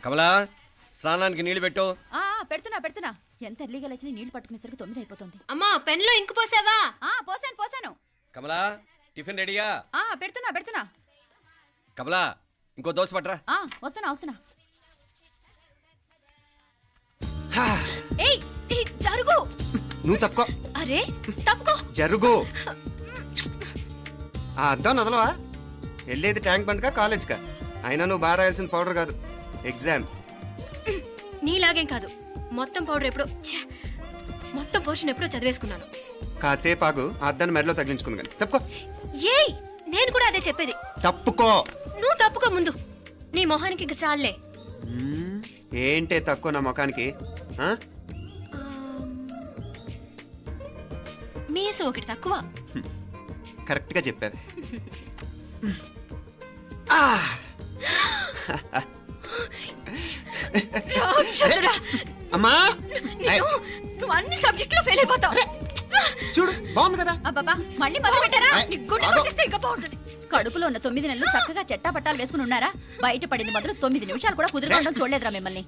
కమలా స్నానానికి నీళ్లు పెట్టు. పెడుతున్నా. ఎంత ఎర్లీగా లేచిన నీళ్లు పట్టుకునేసరికి 9 అయిపోతుంది. అమ్మా పెన్లో ఇంకు పోసావా? పోసాను. కమలా టిఫిన్ రెడీయా? పెడుతున్నా. కమలా ఇంకో దోశ పట్టరా. వస్తున్నా. జరుగు. నువ్వు తప్పుకో. అరే తప్పుకో. జరుగు. అద్దాం నదలవా? వెళ్ళేది ట్యాంక్ బండ్కా కాలేజ్కా? అయినా నువ్వు బాగా రాయాల్సిన పౌడర్ కాదు, ఎగ్జామ్. నీలాగేం కాదు. మొత్తం పౌడర్ ఎప్పుడో మొత్తం పోర్షన్ ఎప్పుడో చదివేసుకున్నాను. కాసేపు ఆగు, అద్దాన్ని మెడలో తగిలించుకుంది కానీ. తప్పుకో. ఏయ్ నేను కూడా అదే చెప్పేది. తప్పుకో. నువ్వు తప్పుకో ముందు. నీ మొహానికి ఇంక చాలే. ఏంటే తక్కువ నా ముఖానికి? మీసు ఒకటి తక్కువ. కరెక్ట్ గా చెప్పారు. అమ్మా నువ్వు అన్ని సబ్జెక్టులో ఫెయిల్ అయిపోతావు. చూడు బాగుంది కదా. అబ్బబ్బా మళ్ళీ మొదలు పెట్టారా? ఇంకా బాగుంటుంది. కడుపులో ఉన్న 9 నెలలు చక్కగా చెట్టా పట్టాలు వేసుకుని ఉన్నారా? బయట పడింది మొదలు 9 నిమిషాలు కూడా కుదురుకోవడం చూడలేదురా మిమ్మల్ని.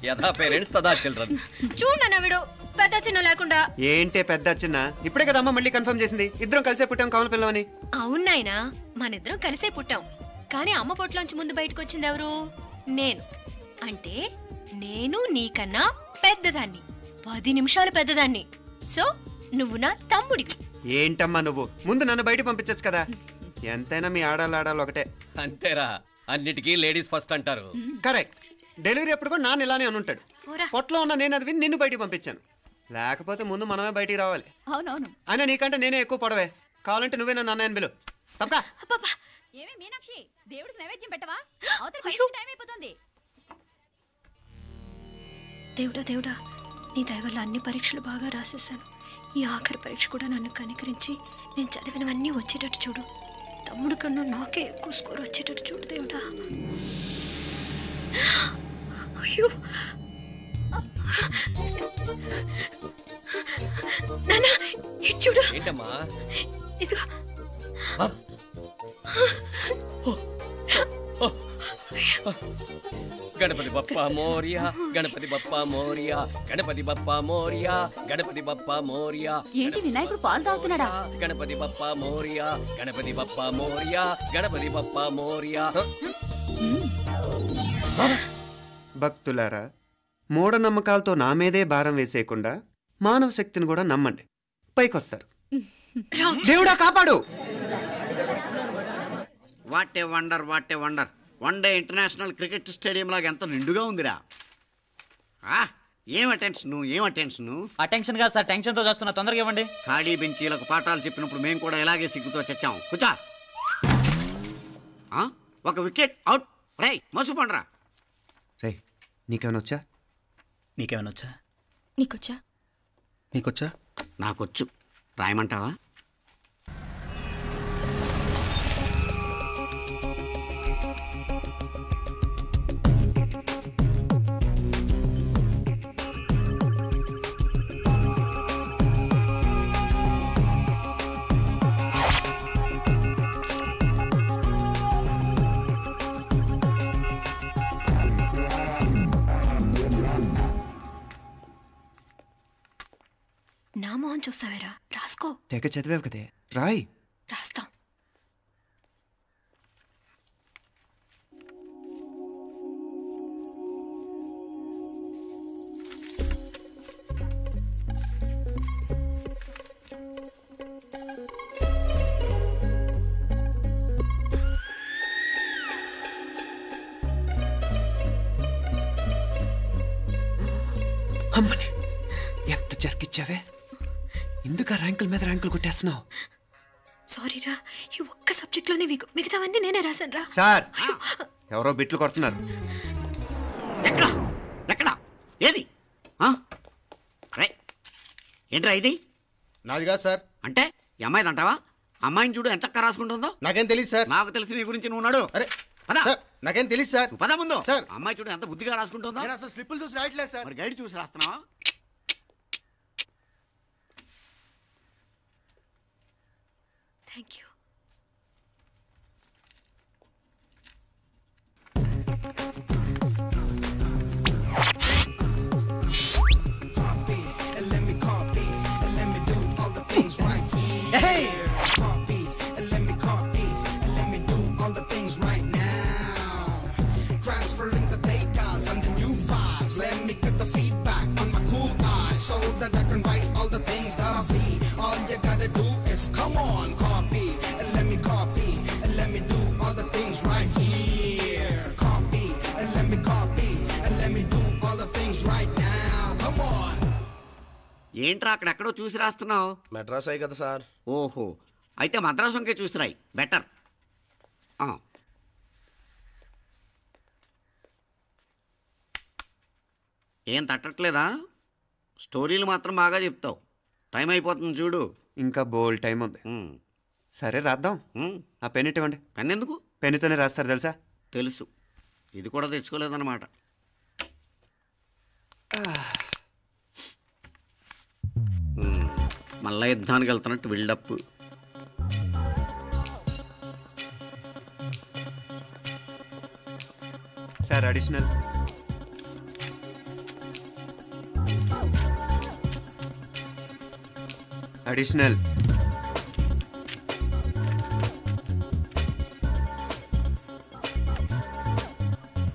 యథా పేరెంట్స్ తదా చిల్డ్రన్. చూడన్నా వీడు పెద్ద చిన్న లేకుండా. ఏంటే పెద్ద చిన్న? ఇప్పుడే కదా అమ్మ మళ్ళీ కన్ఫర్మ్ చేసింది ఇద్దరం కలిసే పుట్టాం కావాలి పిల్లవని. అవునాయినా మనిద్దరం కలిసే పుట్టాం. కానీ అమ్మ పొట్లోంచి ముందు బయటకు వచ్చింది ఎవరు? నేను. అంటే నేను నీకన్నా పెద్దదాన్ని, 10 నిమిషాలు పెద్దదాన్ని. సో నువ్వు నా తమ్ముడివి. ఏంటమ్మా నువ్వు? ముందు నన్ను బయట పంపించచ్చు కదా. ఎంతైనా మీ ఆడాలు ఒకటే. అంతేరా, అన్నిటికీ లేడీస్ ఫస్ట్ అంటారు. కరెక్ట్. డెలివరీ అప్పుడు కూడా నాన్న ఇలానే అనుంటాడు. పొట్లో ఉన్న నేను అది విని నిన్ను బయటికి పంపించాను. లేకపోతే ముందు మనమే బయటికి రావాలి. అవునవును. అయినా నీకంటే నేనే ఎక్కువ పొడవే. కావాలంటే నువ్వే నన్ను అన్నయ్యను పిలు. తప్పకా. ఏమే మీనాక్షి, దేవుడికి నైవేద్యం పెట్టవా? టైం అయిపోతుంది. దేవుడా నీ దయ వల్ల అన్ని పరీక్షలు బాగా రాసేసాను. ఈ ఆఖరి పరీక్ష కూడా నన్ను కనికరించి నేను చదివినవన్నీ వచ్చేటట్టు చూడు. తమ్ముడు కన్నా నాకే ఎక్కువ స్కోర్ వచ్చేటట్టు చూడు దేవుడా. అయ్యో నాన్న చూడు. ఏంటమ్మా? ఇదిగో. గణపతి బప్పా మోరియా, గణపతి బప్పా మోరియా, గణపతి బప్పా మోరియా, గణపతి బప్పా మోరియా. ఏంటి వినాయకుడు పాలు తాగుతున్నాడా? గణపతి బప్పా మోరియా, గణపతి బప్పా మోరియా, గణపతి బప్పా మోరియా. భక్తులారా, మూఢనమ్మకాలతో నా మీదే భారం వేసేయకుండా మానవ శక్తిని కూడా నమ్మండి, పైకొస్తారు. దేవుడా కాపాడు. What a wonder, what a wonder. One day international cricket stadium లాగా ఎంత నిండుగా ఉందిరా. ఏం అటెన్షన్? అటెన్షన్ కాదు సార్, టెన్షన్తో చూస్తున్నా. తొందరగా ఇవ్వండి. ఖాళీ బెంచీలకు పాఠాలు చెప్పినప్పుడు మేము కూడా ఇలాగే సిగ్గుతో చచ్చాం. కూర్చో. ఒక వికెట్ అవుట్. రై మసు పండరా. రే నీకేమైనా వచ్చా? నీకేమైనా వచ్చా? నీకొచ్చా? నాకొచ్చు. రాయమంటావా? నా మొహం చూస్తావేరా? రాసుకో. తెగ చదివావు కదే, రాయ్. రాస్తాం. అమ్మని ఎంత జరికిచ్చావే. ఎందుకు ర్యాంకుల మీద ర్యాంకులు కొట్టేస్తున్నావు? సారీరా, ఈ ఒక్క సబ్జెక్ట్లోనే మిగతావన్నీ నేనే రాశాను రా. సార్ ఎవరో బిట్లు కొడుతున్నారు. ఎక్కడా ఏది? ఏంట్రా ఇది? నాది కాదు సార్. అంటే ఈ అమ్మాయిది అంటావా? అమ్మాయిని చూడు ఎంత రాసుకుంటుందో. నాకేం తెలియదు సార్. నాకు తెలిసి నీ గురించి నువ్వు నాడు. అరే సార్, నాకేం తెలియదు సార్. పద ముందు. సార్ అమ్మాయి చూడు ఎంత బుద్ధిగా రాసుకుంటుందో. నేను అసలు స్లిప్పులు చూసి రాయట్లేదు సార్. మరి గైడ్ చూసి రాస్తున్నావా? Thank you. transferring the data and the new files. Let me get the feedback on my cool eyes so that I can write all the things that I see. All you gotta do is come on, copy and let me copy and let me do all the things right here. Copy and let me copy and let me do all the things right now. Come on. ఏంట్రా అక్కడెక్కడో చూసి రాస్తున్నావు? మెడ్రాస్ అయ్యి కదా sir. ఓహో, అయితే మద్రాసు వంకే చూసి రాయి, better. ఏం తట్టట్లేదా? స్టోరీలు మాత్రం బాగా చెప్తావు. టైం అయిపోతుంది చూడు. ఇంకా బోల్ టైం ఉంది. సరే రాద్దాం. ఆ పెన్ ఇవ్వండి. పెన్ ఎందుకు? పెన్నుతోనే రాస్తారు తెలుసా? తెలుసు. ఇది కూడా తెచ్చుకోలేదన్నమాట. మళ్ళా యుద్ధానికి వెళ్తున్నట్టు బిల్డప్. Sir additional. అడిషనల్.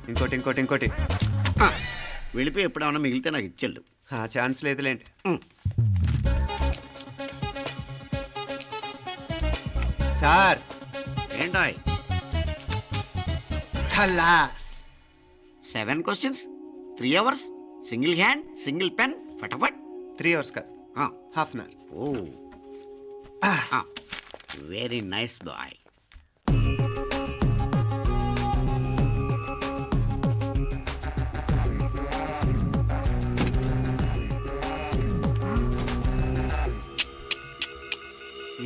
ఇంకోటి వెళ్ళిపోయి ఎప్పుడేమన్నా మిగిలితే నాకు ఇచ్చెళ్ళు. ఆ ఛాన్స్ లేదులేండి. సార్ ఏంటాయ్? ఖలాస్. 7 questions, 3 hours, single hand, single pen, ఫటాఫట్. 3 hours కాదు, half an hour. Oh, very nice boy.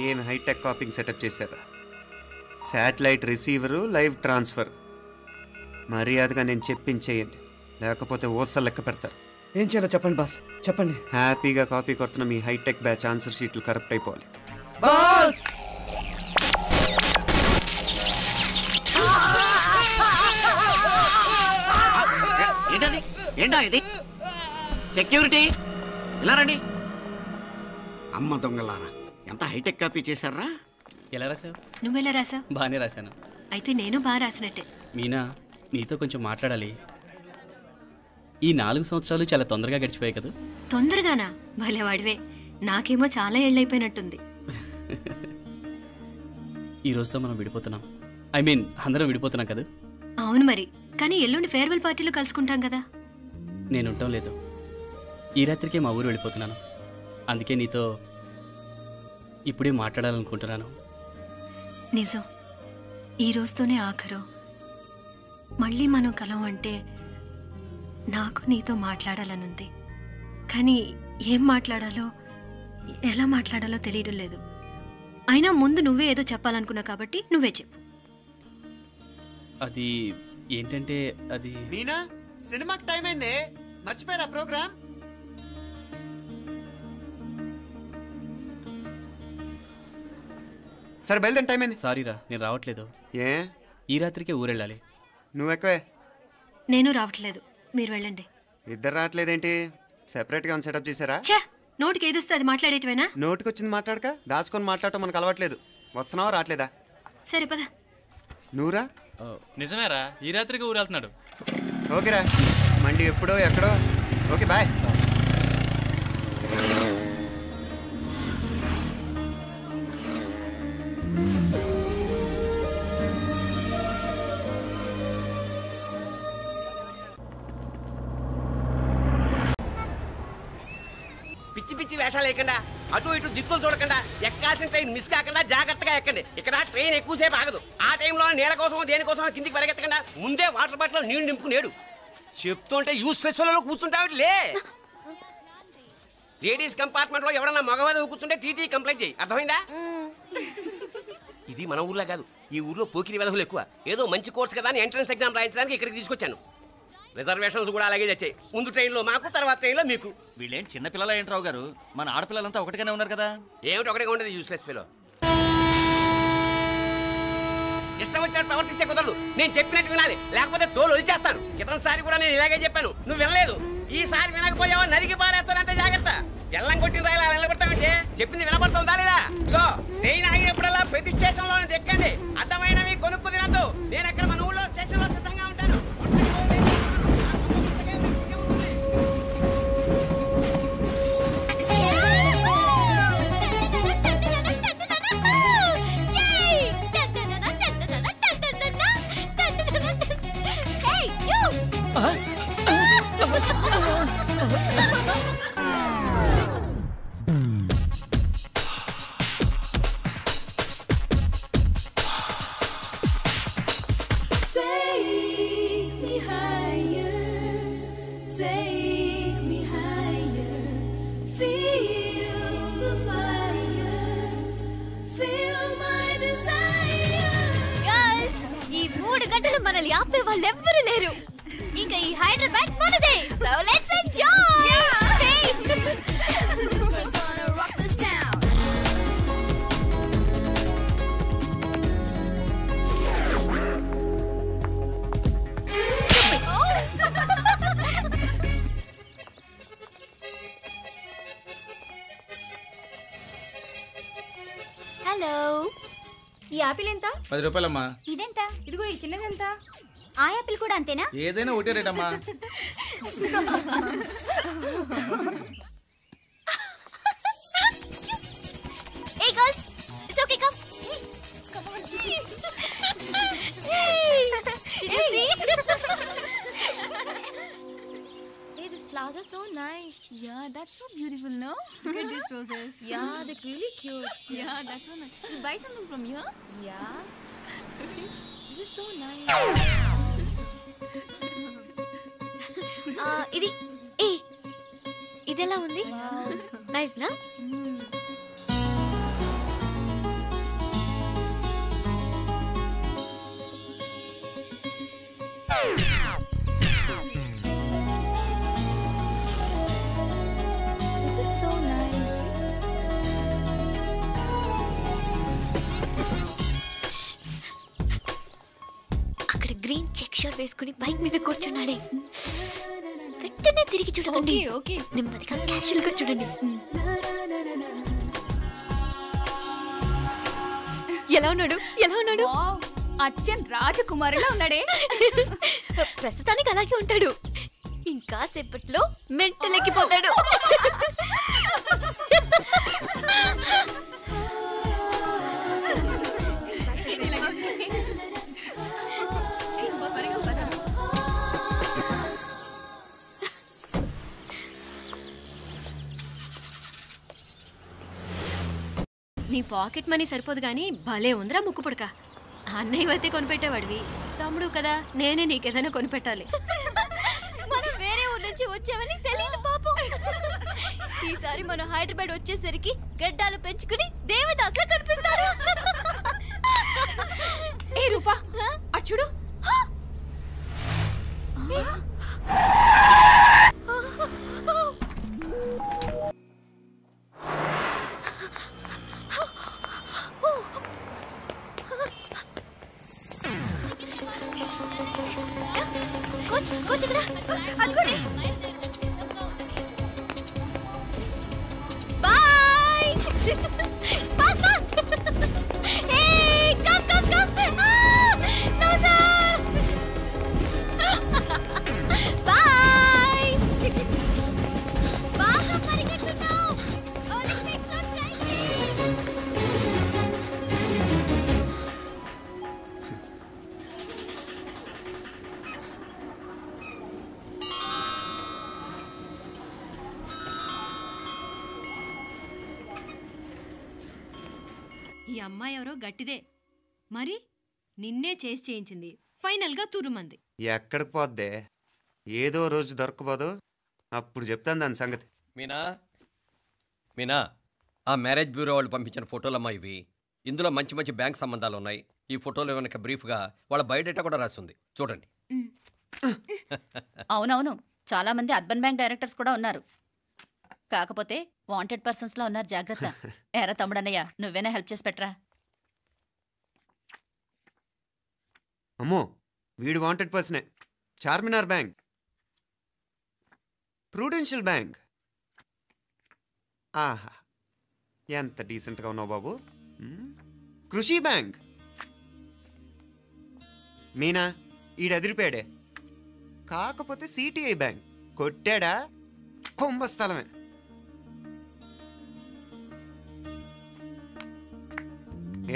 ఏం హైటెక్ కాపింగ్ సెటప్ చేశారా? Satellite receiver, live transfer. మర్యాదగా నేను చెప్పించేయండి, లేకపోతే ఓసలు లెక్క పెడతారు. ఏం చేయాలో చెప్పండి బాస్, చెప్పండి. హ్యాపీగా కాపీ కొడుతున్న మీ హైటెక్ బ్యాచ్ ఆన్సర్ షీట్లు కరెక్ట్ అయిపోవాలి. బాస్ ఏంటా ఇది? సెక్యూరిటీ ఇలా రండి. అమ్మ దొంగలారా, ఎంత హైటెక్ కాపీ చేశారా? ఎలా రాసావు? నువ్వెలా రాసావు? బాగానే రాశాను. అయితే నేను బాగా రాసినట్టే. మీనా, నీతో కొంచెం మాట్లాడాలి. ఈ 4 సంవత్సరాలు చాలా తొందరగా గడిచిపోయాయి కదా? తొందరగానా? భలేవాడివే. నాకేమో చాలా ఏళ్ళైపోయినట్టుంది. ఈ రోజుతో మనం విడిపోతున్నాం. ఐ మీన్ అందరం విడిపోతున్నాం కదా? అవును మరి, కానీ ఎల్లుండి ఫేర్వెల్ పార్టీలో కలుసుకుంటాం కదా. నేను ఉండటం లేదు. ఈ రాత్రికే మా ఊరు వెళ్ళిపోతున్నాను. అందుకే నీతో ఇప్పుడే మాట్లాడాలనుకుంటున్నాను. నిజం, ఈ రోజుతోనే ఆఖరు. మళ్ళీ మనం కలం అంటే నాకు నీతో మాట్లాడాలనుంది. కానీ ఏం మాట్లాడాలో, ఎలా మాట్లాడాలో తెలియడం లేదు. అయినా ముందు నువ్వే ఏదో చెప్పాలనుకున్నా కాబట్టి నువ్వే చెప్పు. అది ఏంటంటే అది మీనా, సినిమాకి టైం అయింది, మర్చిపోయారా ప్రోగ్రామ్? సరే బయలుదేరి, టైం అయింది. సారీరా, నేను రావట్లేదు. ఏ? ఈ రాత్రికే ఊరెళ్ళాలి. నువ్వు ఎక్కువే. నేను రావట్లేదు, మీరు వెళ్ళండి. ఇద్దరు రావట్లేదేంటి? సెపరేట్గా సెటప్ చేశారా? నోటికి ఏదొస్తే అది మాట్లాడేటివేనా? నోటికి వచ్చింది మాట్లాడక దాచుకొని మాట్లాడటం మనకు అలవాట్లేదు. వస్తున్నావా రావట్లేదా? సరే పద. నువ్వురా. నిజమేరా, ఈ రాత్రికి ఊరు వెళ్తున్నాడు. ఓకేరా, మండి ఎప్పుడో ఎక్కడో. Okay bye. పిచ్చి పిచ్చి వేషాలు వేయకుండా, అటు ఇటు దిక్కులు చూడకుండా, ఎక్కాల్సిన ట్రైన్ మిస్ కాకుండా జాగ్రత్తగా ఎక్కండి. ఇక్కడ ట్రైన్ ఎక్కువసేపు ఆగదు. ఆ టైంలో నీళ్ళ కోసం దేనికోసం కిందికి పరిగెత్తకుండా ముందే వాటర్ బాటిల్ నీళ్లు నింపుకునేడు. చెప్తుంటే యూస్లెస్ ఫెలోలో కూర్చుంటావు. లే, లేడీస్ కంపార్ట్మెంట్ లో ఎవడన్నా మగవాది కూర్చుంటే టీటీ కంప్లైంట్ చేయి. అర్థమైందా? ఇది మన ఊర్లో కాదు, ఈ ఊర్లో పోకిరి వెధవులు ఎక్కువ. ఏదో మంచి కోర్స్ కదా అని ఎంట్రన్స్ ఎగ్జామ్ రాయించడానికి ఇక్కడికి తీసుకొచ్చాను. రిజర్వేషన్స్ కూడా అలాగే తెచ్చాయి. ముందు ట్రైన్లో మాకు, తర్వాత ట్రైన్లో మీకు. వీళ్ళేం చిన్నపిల్లలు ఏంటి రావు గారు? మన ఆడపిల్లలంతా ఒకటిగానే ఉన్నారు కదా. ఏమిటి ఒకటిగా ఉండదు యూస్లెస్ ఫెలో. ఇష్టం వచ్చినట్టు ప్రవర్తిస్తే కుదరదు. నేను చెప్పినట్టు వినాలి, లేకపోతే తోలు వదిలేస్తాను. క్రితంసారి కూడా నేను ఇలాగే చెప్పాను, నువ్వు వినలేదు. ఈసారి వినకపోయావా నరికి పారేస్తానంటే జాగ్రత్త. ఎల్లం కొట్టిన రాయిలా నిలబడతామంటే చెప్పింది వినపడుతుందా లేదా? ఇగో ట్రైన్ ఆగినప్పుడల్లా ప్రతి స్టేషన్ లో ఎక్కండి. అర్థమైనవి కొనుక్కు తినద్దు. నేను ఎక్కడ మన ఊళ్ళో స్టేషన్ లో సిద్ధంగా ఉంటాను. మనల్ని ఆపే వాళ్ళు ఎవ్వరూ లేరు. ఇంకా ఈ హైదరాబాద్ మనదే. So let's enjoy. హలో, ఈ యాపిల్ ఎంత? 10 రూపాయలమ్మా. ఇదెంత? ఇదిగో ఈ చిన్నదెంత? ఆ యాపిల్ కూడా అంతేనా? ఏదైనా ఒకటే రేట్ అమ్మా. Hey girls, it's okay, come. Come on. Hey, did you see? Hey, these flowers are so nice. Yeah, that's so beautiful, no? Look at these roses. Yeah, they're really cute. Yeah, that's so nice. You buy something from here? Yeah. This is so nice. ఇది ఎలా ఉంది? Nice నా? This is so nice. అక్కడ green check shirt వేసుకుని bike మీద కూర్చున్నాడే. వెంటనే తిరిగి చూడండి. ఓకే నెమ్మదిగా క్యాషువల్ గా చూడండి. ఎలా ఉన్నాడు? ఎలా ఉన్నాడు? అచ్చన్ రాజకుమారిలా ఉన్నాడే. ప్రస్తుతానికి అలాగే ఉంటాడు. ఇంకా సేపట్లో మెంటల్ ఎక్కిపోతాడు. నీ పాకెట్ మనీ సరిపోదు గానీ భలే ఉందిరా ముక్కు పుడక. అన్నయ్య అయితే కొనిపెట్టేవాడివి, తమ్ముడు కదా నేనే నీకేదైనా కొనిపెట్టాలి. మనం వేరే ఊరు నుంచి వచ్చామని తెలియదు పాపం. ఈసారి మనం హైదరాబాద్ వచ్చేసరికి గడ్డాలు పెంచుకుని దేవదాసులా కనిపిస్తారు. ఏ రూపా అచ్చుడు. కోచ్ ఇక్కడ అనుకోండి. Boy. Fast fast. Hey come come come. Loser. Boy. బాగా పరిగెత్తుతున్నావు. ఒలింపిక్స్ లో ట్రై చేయి. ఈ అమ్మాయి ఎవరో గట్టిదే, మరి నిన్నే చేసి చేయించింది. ఫైనల్ గా తురుమంది. ఎక్కడికి పోద్దే? ఏదో రోజు దొరకపోదు, అప్పుడు చెప్తాను దాని సంగతి. మీనా, ఆ మ్యారేజ్ బ్యూరో వాళ్ళు పంపించిన ఫోటోలమ్మా ఇవి. ఇందులో మంచి మంచి బ్యాంక్ సంబంధాలు ఉన్నాయి. ఈ ఫోటోలో వెనక బ్రీఫ్గా వాళ్ళ బయోడేటా కూడా రాస్తుంది, చూడండి. అవునవును, చాలా మంది అర్బన్ బ్యాంక్ డైరెక్టర్స్ కూడా ఉన్నారు. కాకపోతే వాంటెడ్ పర్సన్స్ లా ఉన్నారు, జాగ్రత్త. ఎరా తమ్ముడన్నయ్య, నువ్వేనా హెల్ప్ చేసి పెట్టరా? అమ్మో, వీడు వాంటెడ్ పర్సనే. Charminar bank, prudential bank. ఆహా, ఎంత డీసెంట్గా ఉన్నావు బాబు. కృషి బ్యాంక్. మీనా, ఈడు ఎదిరిపోయాడే. కాకపోతే సిటిఐ బ్యాంక్ కొట్టాడా కుంభస్థలమే.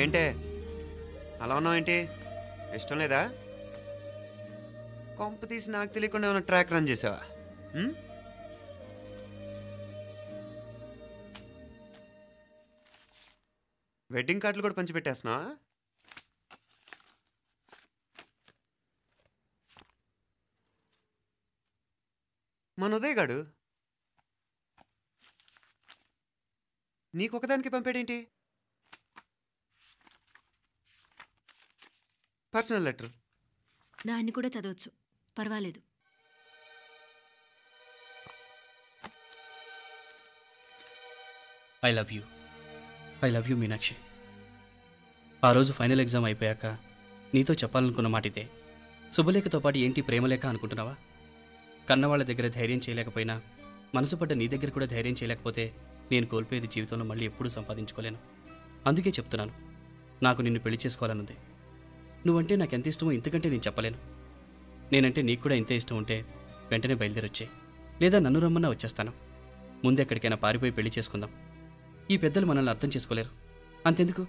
ఏంటే అలా ఉన్నావు? ఏంటి ఇష్టం లేదా? కొంప తీసి నాకు తెలియకుండా ఏమైనా ట్రాక్ రన్ చేసావా? వెడ్డింగ్ కార్డులు కూడా పంచిపెట్టేస్తున్నా? మన ఉదయ్ గాడు నీకొకదానికి పంపాడేంటి? Personal letter. దాన్ని కూడా చదవచ్చు, పర్వాలేదు. I love you Meenakshi. ఆ రోజు ఫైనల్ ఎగ్జామ్ అయిపోయాక నీతో చెప్పాలనుకున్న మాట ఇదే. శుభలేఖతో పాటు ఏంటి ప్రేమలేఖ అనుకుంటున్నావా? కన్నవాళ్ళ దగ్గర ధైర్యం చేయలేకపోయినా మనసు పడ్డ నీ దగ్గర కూడా ధైర్యం చేయలేకపోతే నేను కోల్పోయేది జీవితంలో మళ్ళీ ఎప్పుడూ సంపాదించుకోలేను. అందుకే చెప్తున్నాను, నాకు నిన్ను పెళ్లి చేసుకోవాలనుంది. నువ్వంటే నాకు ఎంత ఇష్టమో ఇంతకంటే నేను చెప్పలేను. నేనంటే నీకు కూడా ఇంతే ఇష్టం ఉంటే వెంటనే బయలుదేరొచ్చే, లేదా నన్ను రమ్మన్నా వచ్చేస్తాను. ముందెక్కడికైనా పారిపోయి పెళ్లి చేసుకుందాం. ఈ పెద్దలు మనల్ని అర్థం చేసుకోలేరు. అంతెందుకు,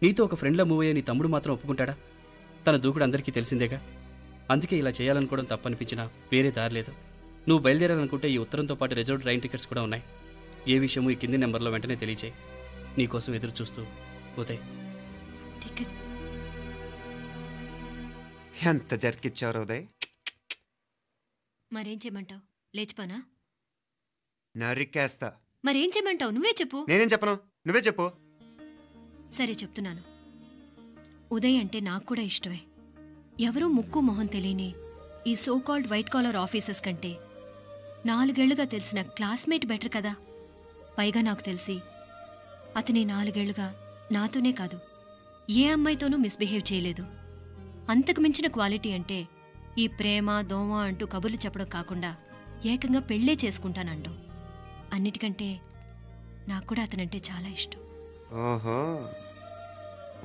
నీతో ఒక ఫ్రెండ్లా మూవ్ అయ్యే నీ తమ్ముడు మాత్రం ఒప్పుకుంటాడా? తన దూకుడు అందరికీ తెలిసిందేగా. అందుకే ఇలా చేయాలనుకోవడం తప్పనిపించినా వేరే దారి లేదు. నువ్వు బయలుదేరాలనుకుంటే ఈ ఉత్తరంతో పాటు రిజర్వ్ ట్రైన్ టికెట్స్ కూడా ఉన్నాయి. ఏ విషయమూ ఈ కింది నెంబర్లో వెంటనే తెలియచేయి. నీకోసం ఎదురు చూస్తూ ఉదయ్. ఎంత జరికిచ్చారు ఉదయ్. మరేం చేయమంటావు? లేచిపోనా? నరికేస్తా. మరేం చేయమంటావు? నువ్వే చెప్పు. నేనేం చెప్పను, నువ్వే చెప్పు. సరే చెప్తున్నాను. ఉదయ్ అంటే నాకు కూడా ఇష్టమే. ఎవరూ ముక్కు మొహం తెలియని ఈ so called white collar officers కంటే 4 ఏళ్లుగా తెలిసిన క్లాస్మేట్ బెటర్ కదా. పైగా నాకు తెలిసి అతని 4 ఏళ్లుగా నాతోనే కాదు ఏ అమ్మాయితోనూ మిస్బిహేవ్ చేయలేదు. అంతకు మించిన క్వాలిటీ అంటే ఈ ప్రేమ దోమ అంటూ కబుర్లు చెప్పడం కాకుండా ఏకంగా పెళ్ళే చేసుకుంటానంటాం. అన్నిటికంటే నాకు కూడా అతనంటే చాలా ఇష్టం. ఓహో,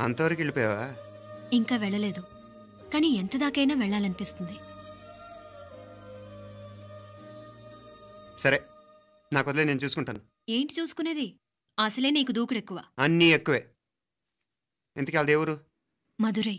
అంతవరకు వెళ్ళిపోయావా? ఇంకా వెళ్ళలేదు, కానీ ఎంత దాకైనా వెళ్ళాలనిపిస్తుంది. సరే, నాకు వదిలే, నేను చూసుకుంటాను. ఏంటి చూసుకునేది? అసలే నీకు దూకుడు ఎక్కువ. అన్నీ ఎక్కువే. ఇంతకీ వాళ్ళ దేవురు? మధురై.